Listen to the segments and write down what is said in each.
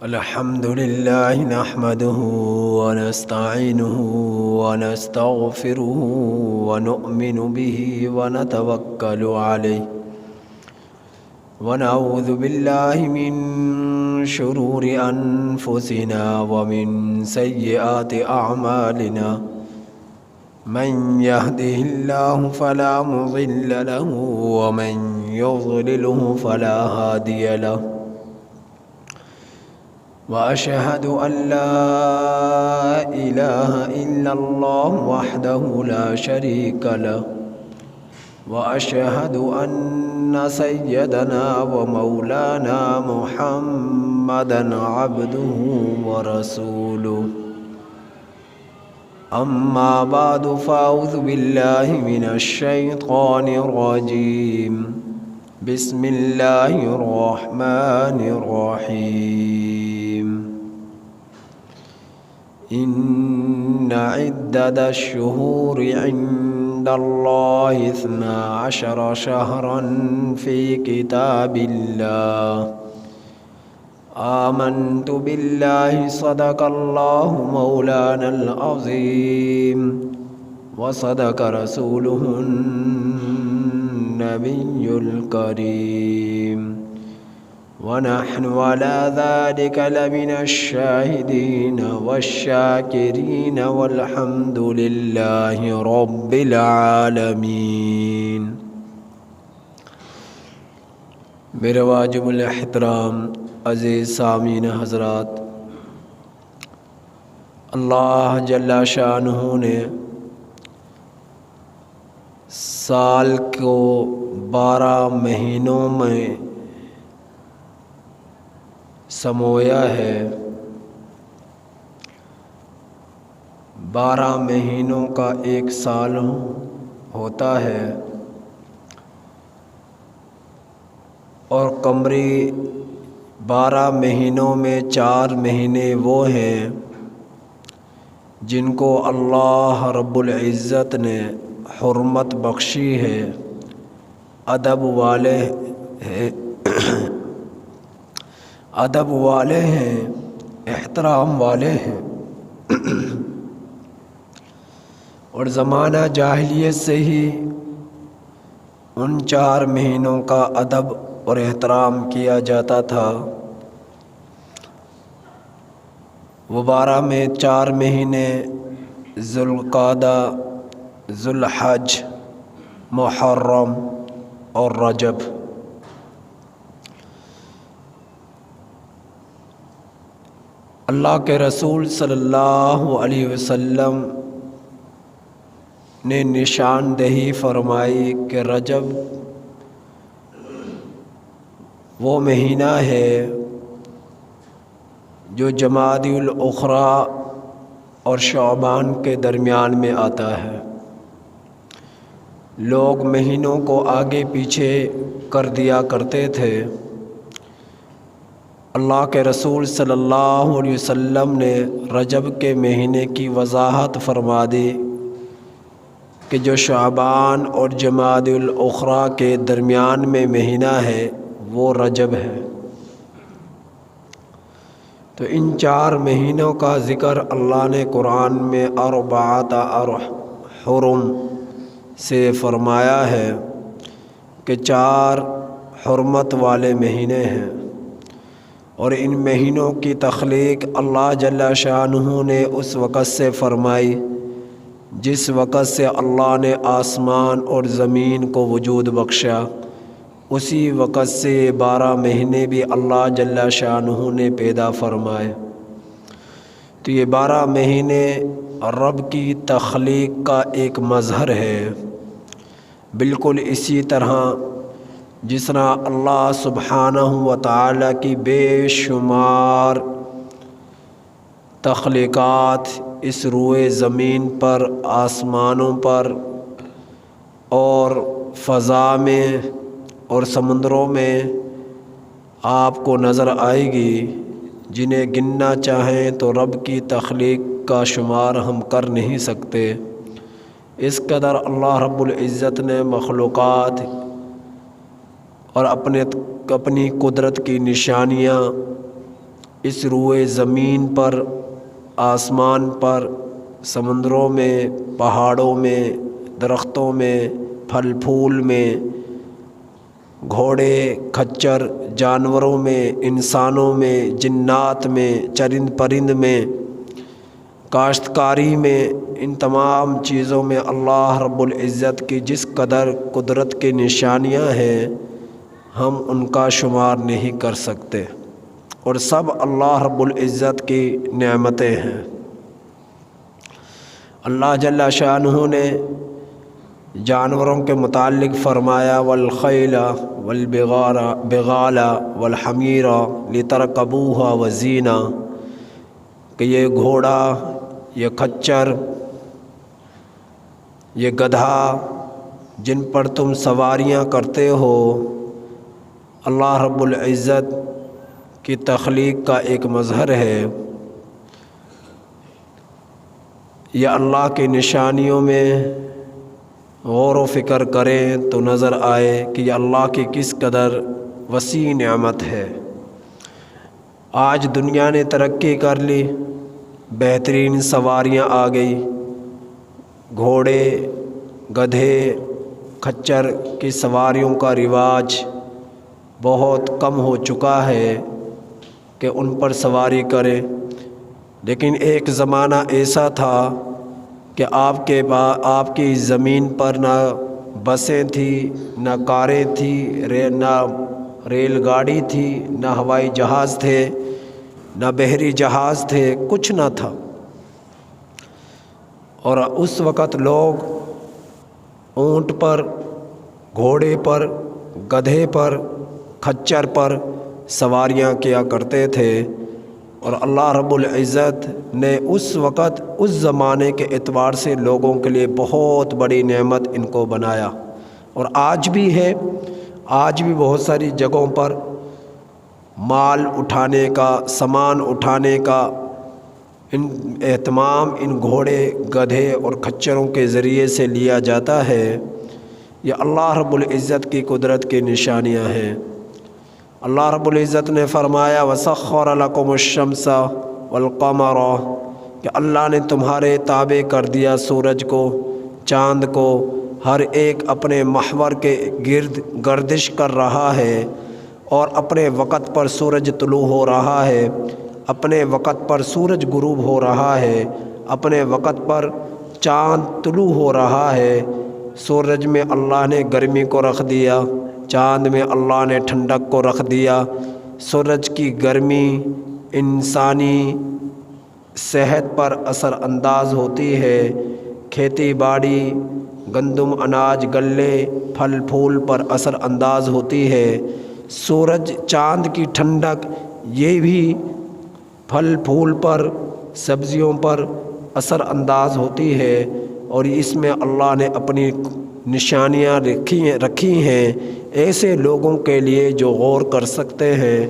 الحمد لله نحمده ونستعينه ونستغفره ونؤمن به ونتوكل عليه ونعوذ بالله من شرور أنفسنا ومن سيئات أعمالنا من يهده الله فلا مضل له ومن يضلله فلا هادي له وأشهد أن لا إله إلا الله وحده لا شريك له وأشهد أن سيدنا ومولانا محمدا عبده ورسوله أما بعد فأعوذ بالله من الشيطان الرجيم بسم الله الرحمن الرحيم إن عدة الشهور عند الله 12 شهرا في كتاب الله آمنت بالله صدق الله مولانا العظيم وصدق رسوله النبي الكريم ونحن على ذلك لمن الشاهدين والشاكرين والحمد لله رب العالمين۔ میرے واجب الاحترام عزیز سامعین حضرات، اللہ جل شانہ نے سال کو 12 مہینوں میں سمویا ہے۔ 12 مہینوں کا ایک سال ہوتا ہے، اور قمری 12 مہینوں میں 4 مہینے وہ ہیں جن کو اللہ رب العزت نے حرمت بخشی ہے، ادب والے ہیں، احترام والے ہیں، اور زمانہ جاہلیت سے ہی ان 4 مہینوں کا ادب اور احترام کیا جاتا تھا۔ وہ 12 میں 4 مہینے ذوالقعدہ، ذوالحج، محرم اور رجب۔ اللہ کے رسول صلی اللہ علیہ وسلم نے نشاندہی فرمائی کہ رجب وہ مہینہ ہے جو جمادی الاخری اور شعبان کے درمیان میں آتا ہے۔ لوگ مہینوں کو آگے پیچھے کر دیا کرتے تھے۔ اللہ کے رسول صلی اللہ علیہ وسلم نے رجب کے مہینے کی وضاحت فرما دی کہ جو شعبان اور جمادی الاخری کے درمیان میں مہینہ ہے وہ رجب ہے۔ تو ان 4 مہینوں کا ذکر اللہ نے قرآن میں 4 حرم سے فرمایا ہے کہ 4 حرمت والے مہینے ہیں، اور ان مہینوں کی تخلیق اللہ جل شانہ نے اس وقت سے فرمائی جس وقت سے اللہ نے آسمان اور زمین کو وجود بخشا۔ اسی وقت سے 12 مہینے بھی اللہ جل شانہ نے پیدا فرمائے۔ تو یہ 12 مہینے رب کی تخلیق کا ایک مظہر ہے۔ بالکل اسی طرح جس طرح اللہ سبحانہ و تعالیٰ کی بے شمار تخلیقات اس روئے زمین پر، آسمانوں پر اور فضا میں اور سمندروں میں آپ کو نظر آئے گی، جنہیں گننا چاہیں تو رب کی تخلیق کا شمار ہم کر نہیں سکتے۔ اس قدر اللہ رب العزت نے مخلوقات اور اپنی قدرت کی نشانیاں اس روئے زمین پر، آسمان پر، سمندروں میں، پہاڑوں میں، درختوں میں، پھل پھول میں، گھوڑے کھچر، جانوروں میں، انسانوں میں، جنات میں، چرند پرند میں، کاشتکاری میں، ان تمام چیزوں میں اللہ رب العزت کی جس قدر قدرت کی نشانیاں ہیں ہم ان کا شمار نہیں کر سکتے، اور سب اللہ رب العزت کی نعمتیں ہیں۔ اللہ جل شانہ نے جانوروں کے متعلق فرمایا والخیل والبغال والحمیر لترکبوها وزینہ، کہ یہ گھوڑا، یہ کھچر، یہ گدھا جن پر تم سواریاں کرتے ہو، اللہ رب العزت کی تخلیق کا ایک مظہر ہے۔ یہ اللہ کی نشانیوں میں غور و فکر کریں تو نظر آئے کہ یہ اللہ کی کس قدر وسیع نعمت ہے۔ آج دنیا نے ترقی کر لی، بہترین سواریاں آ گئی، گھوڑے، گدھے، کھچر کی سواریوں کا رواج بہت کم ہو چکا ہے کہ ان پر سواری کریں، لیکن ایک زمانہ ایسا تھا کہ آپ کی زمین پر نہ بسیں تھیں، نہ کاریں تھیں، نہ ریل گاڑی تھی، نہ ہوائی جہاز تھے، نہ بحری جہاز تھے، کچھ نہ تھا، اور اس وقت لوگ اونٹ پر، گھوڑے پر، گدھے پر، کھچر پر سواریاں کیا کرتے تھے، اور اللہ رب العزت نے اس وقت اس زمانے کے اعتبار سے لوگوں کے لیے بہت بڑی نعمت ان کو بنایا، اور آج بھی ہے۔ آج بھی بہت ساری جگہوں پر مال اٹھانے کا، سامان اٹھانے کا اہتمام ان گھوڑے، گدھے اور کھچروں کے ذریعے سے لیا جاتا ہے۔ یہ اللہ رب العزت کی قدرت کی نشانیاں ہیں۔ اللہ رب العزت نے فرمایا وَسَخَّرَ لَكُمُ الشَّمْسَ وَالْقَمَرَ، کہ اللہ نے تمہارے تابع کر دیا سورج کو، چاند کو، ہر ایک اپنے محور کے گرد گردش کر رہا ہے، اور اپنے وقت پر سورج طلوع ہو رہا ہے، اپنے وقت پر سورج غروب ہو رہا ہے، اپنے وقت پر چاند طلوع ہو رہا ہے۔ سورج میں اللہ نے گرمی کو رکھ دیا، چاند میں اللہ نے ٹھنڈک کو رکھ دیا۔ سورج کی گرمی انسانی صحت پر اثر انداز ہوتی ہے، کھیتی باڑی، گندم، اناج، غلے، پھل پھول پر اثر انداز ہوتی ہے۔ سورج، چاند کی ٹھنڈک یہ بھی پھل پھول پر، سبزیوں پر اثر انداز ہوتی ہے، اور اس میں اللہ نے اپنی نشانیاں رکھی ہیں ایسے لوگوں کے لیے جو غور کر سکتے ہیں،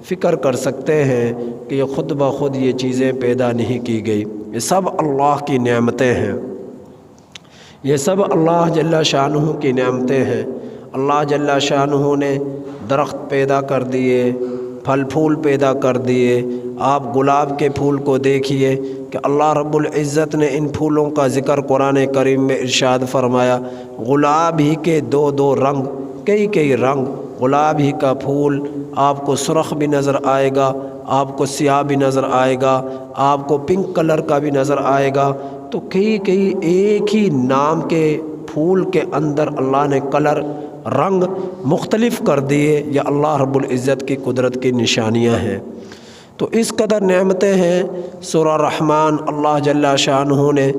فکر کر سکتے ہیں کہ یہ خود بخود یہ چیزیں پیدا نہیں کی گئی، یہ سب اللہ کی نعمتیں ہیں، یہ سب اللہ جل شانہ کی نعمتیں ہیں۔ اللہ جل شانہ نے درخت پیدا کر دیے، پھل پھول پیدا کر دیے۔ آپ گلاب کے پھول کو دیکھیے کہ اللہ رب العزت نے ان پھولوں کا ذکر قرآن کریم میں ارشاد فرمایا، گلاب ہی کے دو دو رنگ، کئی رنگ، گلاب ہی کا پھول آپ کو سرخ بھی نظر آئے گا، آپ کو سیاہ بھی نظر آئے گا، آپ کو پنک کلر کا بھی نظر آئے گا۔ تو کئی ایک ہی نام کے پھول کے اندر اللہ نے کلر، رنگ مختلف کر دیے۔ یہ اللہ رب العزت کی قدرت کی نشانیاں ہیں۔ تو اس قدر نعمتیں ہیں۔ سورہ رحمان، اللہ جل شانہ نے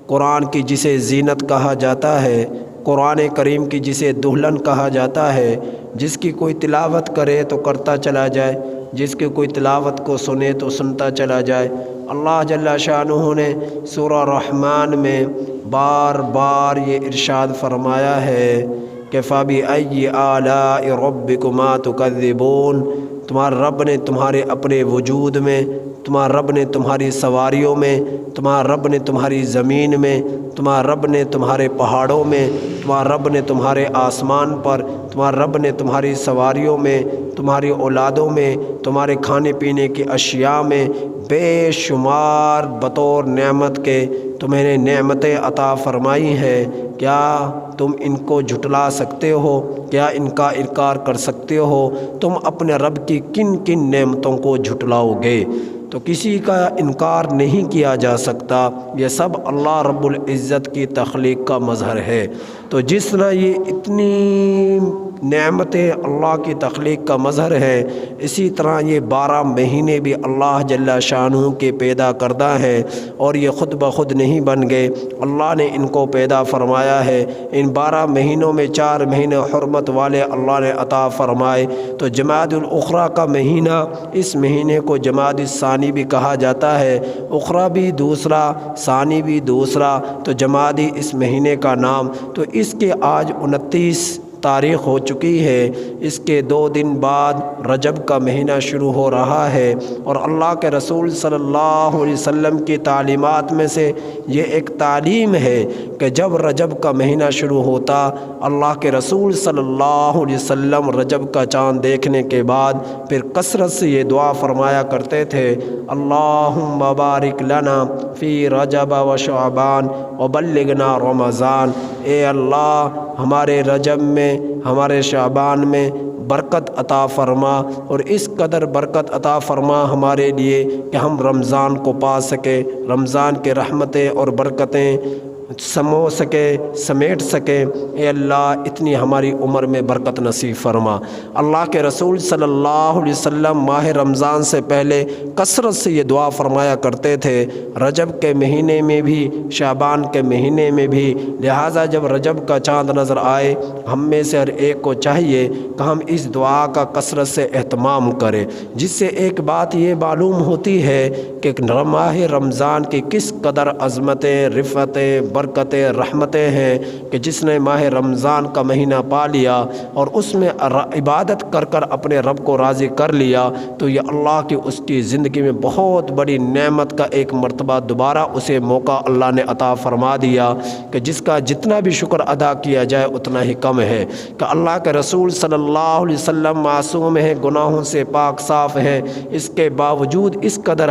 قرآن کی جسے زینت کہا جاتا ہے، قرآن کریم کی جسے دلہن کہا جاتا ہے، جس کی کوئی تلاوت کرے تو کرتا چلا جائے، جس کی کوئی تلاوت کو سنے تو سنتا چلا جائے۔ اللہ جل شانہ نے سورہ رحمان میں بار بار یہ ارشاد فرمایا ہے کہ فَبِأَيِّ آلَاءِ رَبِّكُمَا تُكَذِّبُونَ، تمہارے رب نے تمہارے اپنے وجود میں تمہارا رب نے تمہاری سواریوں میں، تمہارا رب نے تمہاری زمین میں، تمہارا رب نے تمہارے پہاڑوں میں، تمہارا رب نے تمہارے آسمان پر، تمہارا رب نے تمہاری سواریوں میں، تمہاری اولادوں میں، تمہارے کھانے پینے کی اشیاء میں بے شمار بطور نعمت کے تمہیں نے نعمتیں عطا فرمائی ہیں۔ کیا تم ان کو جھٹلا سکتے ہو؟ کیا ان کا انکار کر سکتے ہو؟ تم اپنے رب کی کن کن نعمتوں کو جھٹلاؤ گے؟ تو کسی کا انکار نہیں کیا جا سکتا، یہ سب اللہ رب العزت کی تخلیق کا مظہر ہے۔ تو جس طرح یہ اتنی نعمتیں اللہ کی تخلیق کا مظہر ہے، اسی طرح یہ 12 مہینے بھی اللہ جل شانہ کے پیدا کردہ ہیں، اور یہ خود بخود نہیں بن گئے، اللہ نے ان کو پیدا فرمایا ہے۔ ان 12 مہینوں میں 4 مہینے حرمت والے اللہ نے عطا فرمائے۔ تو جمادی الاخری کا مہینہ، اس مہینے کو جمادی الثانی بھی کہا جاتا ہے، اخری بھی دوسرا، ثانی بھی دوسرا، تو جمادی اس مہینے کا نام۔ تو اس کے آج 29 تاریخ ہو چکی ہے، اس کے 2 دن بعد رجب کا مہینہ شروع ہو رہا ہے، اور اللہ کے رسول صلی اللہ علیہ وسلم کی تعلیمات میں سے یہ ایک تعلیم ہے کہ جب رجب کا مہینہ شروع ہوتا، اللہ کے رسول صلی اللہ علیہ وسلم رجب کا چاند دیکھنے کے بعد پھر کثرت سے یہ دعا فرمایا کرتے تھے، اللہم بارک لنا فی رجب و شعبان وبلغنا رمضان۔ اے اللہ ہمارے رجب میں، ہمارے شعبان میں برکت عطا فرما، اور اس قدر برکت عطا فرما ہمارے لیے کہ ہم رمضان کو پا سکیں، رمضان کے رحمتیں اور برکتیں سمو سکے، سمیٹ سکے۔ اے اللہ اتنی ہماری عمر میں برکت نصیب فرما۔ اللہ کے رسول صلی اللہ علیہ وسلم ماہ رمضان سے پہلے کثرت سے یہ دعا فرمایا کرتے تھے، رجب کے مہینے میں بھی، شعبان کے مہینے میں بھی۔ لہٰذا جب رجب کا چاند نظر آئے، ہم میں سے ہر ایک کو چاہیے کہ ہم اس دعا کا کثرت سے اہتمام کریں، جس سے ایک بات یہ معلوم ہوتی ہے کہ ماہ رمضان کی کس قدر عظمتیں، رفتیں، برکتیں، رحمتیں ہیں، کہ جس نے ماہ رمضان کا مہینہ پا لیا اور اس میں عبادت کر کر اپنے رب کو راضی کر لیا، تو یہ اللہ کی اس کی زندگی میں بہت بڑی نعمت کا ایک مرتبہ دوبارہ اسے موقع اللہ نے عطا فرما دیا، کہ جس کا جتنا بھی شکر ادا کیا جائے اتنا ہی کم ہے۔ کہ اللہ کے رسول صلی اللہ علیہ وسلم معصوم ہیں، گناہوں سے پاک صاف ہیں، اس کے باوجود اس قدر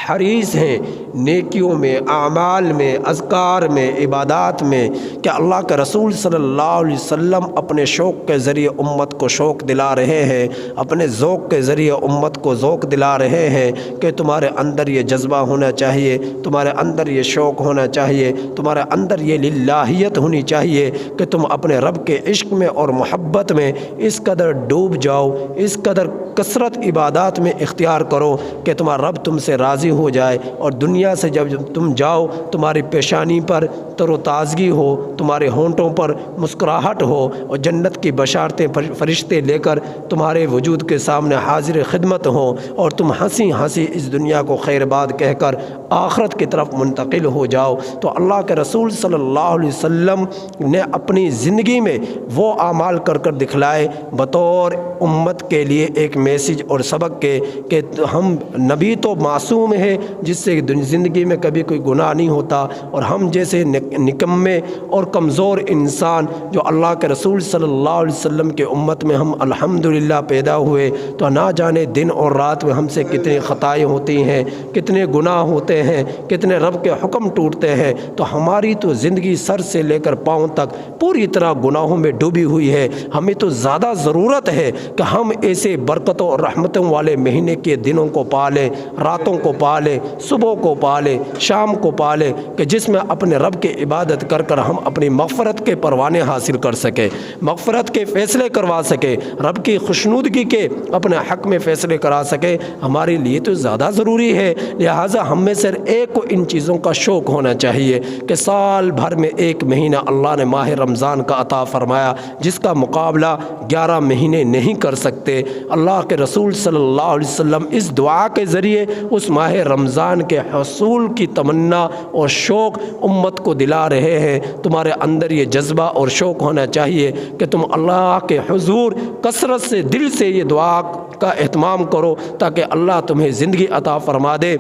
حریص ہیں نیکیوں میں، اعمال میں، اذکار میں، عبادات میں، کہ اللہ کے رسول صلی اللہ علیہ وسلم اپنے شوق کے ذریعے امت کو شوق دلا رہے ہیں، اپنے ذوق کے ذریعے امت کو ذوق دلا رہے ہیں کہ تمہارے اندر یہ جذبہ ہونا چاہیے، تمہارے اندر یہ شوق ہونا چاہیے، تمہارے اندر یہ للہیت ہونی چاہیے کہ تم اپنے رب کے عشق میں اور محبت میں اس قدر ڈوب جاؤ، اس قدر کثرت عبادات میں اختیار کرو کہ تمہارا رب تم سے راضی ہو جائے، اور دنیا سے جب تم جاؤ تمہاری پیشانی پر تر و تازگی ہو، تمہارے ہونٹوں پر مسکراہٹ ہو، اور جنت کی بشارتیں فرشتے لے کر تمہارے وجود کے سامنے حاضر خدمت ہوں، اور تم ہنسی ہنسی اس دنیا کو خیر باد کہہ کر آخرت کی طرف منتقل ہو جاؤ۔ تو اللہ کے رسول صلی اللہ علیہ وسلم نے اپنی زندگی میں وہ اعمال کر کر دکھلائے بطور امت کے لیے ایک میسج اور سبق کے، کہ ہم نبی تو معصوم ہے جس سے زندگی میں کبھی کوئی گناہ نہیں ہوتا، اور ہم جیسے نکمے اور کمزور انسان جو اللہ کے رسول صلی اللہ علیہ وسلم کے امت میں ہم الحمدللہ پیدا ہوئے، تو نہ جانے دن اور رات میں ہم سے کتنی خطائیں ہوتی ہیں، کتنے گناہ ہوتے ہیں، کتنے رب کے حکم ٹوٹتے ہیں۔ تو ہماری تو زندگی سر سے لے کر پاؤں تک پوری طرح گناہوں میں ڈوبی ہوئی ہے۔ ہمیں تو زیادہ ضرورت ہے کہ ہم ایسے برکتوں اور رحمتوں والے مہینے کے دنوں کو پالیں، راتوں کو پالیں، صبح کو پالیں، شام کو پالیں، کہ جس میں اپنے رب کی عبادت کر کر ہم اپنی مغفرت کے پروانے حاصل کر سکیں، مغفرت کے فیصلے کروا سکیں، رب کی خوشنودگی کے اپنے حق میں فیصلے کرا سکیں۔ ہمارے لیے تو زیادہ ضروری ہے، لہٰذا ہم میں سے ایک کو ان چیزوں کا شوق ہونا چاہیے کہ سال بھر میں ایک مہینہ اللہ نے ماہ رمضان کا عطا فرمایا، جس کا مقابلہ 11 مہینے نہیں کر سکتے۔ اللہ کے رسول صلی اللہ علیہ وسلم اس دعا کے ذریعے اس ماہ ماہ رمضان کے حصول کی تمنا اور شوق امت کو دلا رہے ہیں۔ تمہارے اندر یہ جذبہ اور شوق ہونا چاہیے کہ تم اللہ کے حضور کثرت سے دل سے یہ دعا کا اہتمام کرو تاکہ اللہ تمہیں زندگی عطا فرما دے۔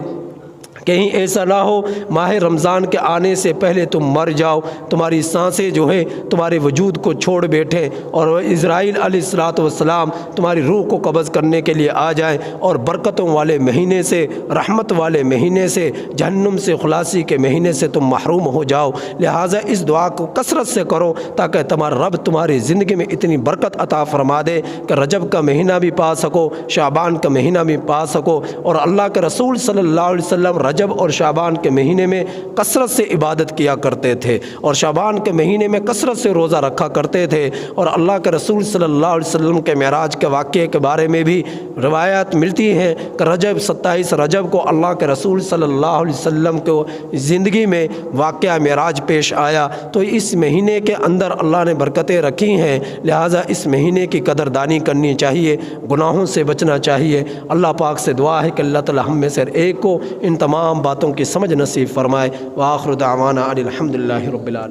کہیں ایسا نہ ہو ماہ رمضان کے آنے سے پہلے تم مر جاؤ، تمہاری سانسیں جو ہے تمہارے وجود کو چھوڑ بیٹھیں اور اسرائیل علیہ السلام تمہاری روح کو قبض کرنے کے لیے آ جائیں اور برکتوں والے مہینے سے، رحمت والے مہینے سے، جہنم سے خلاصی کے مہینے سے تم محروم ہو جاؤ۔ لہٰذا اس دعا کو کثرت سے کرو تاکہ تمہارا رب تمہاری زندگی میں اتنی برکت عطا فرما دے کہ رجب کا مہینہ بھی پا سکو، شعبان کا مہینہ بھی پا سکو۔ اور اللہ کے رسول صلی اللہ علیہ وسلم رجب اور شعبان کے مہینے میں کثرت سے عبادت کیا کرتے تھے اور شعبان کے مہینے میں کثرت سے روزہ رکھا کرتے تھے۔ اور اللہ کے رسول صلی اللہ علیہ وسلم کے معراج کے واقعے کے بارے میں بھی روایات ملتی ہیں کہ 27 رجب کو اللہ کے رسول صلی اللہ علیہ وسلم کو زندگی میں واقعہ معراج پیش آیا۔ تو اس مہینے کے اندر اللہ نے برکتیں رکھی ہیں، لہٰذا اس مہینے کی قدردانی کرنی چاہیے، گناہوں سے بچنا چاہیے۔ اللہ پاک سے دعا ہے کہ اللہ تعالی ہم میں سے ایک کو ان تمام باتوں کی سمجھ نصیب فرمائے۔ وآخر دعوانا ان الحمد للہ رب العالمین۔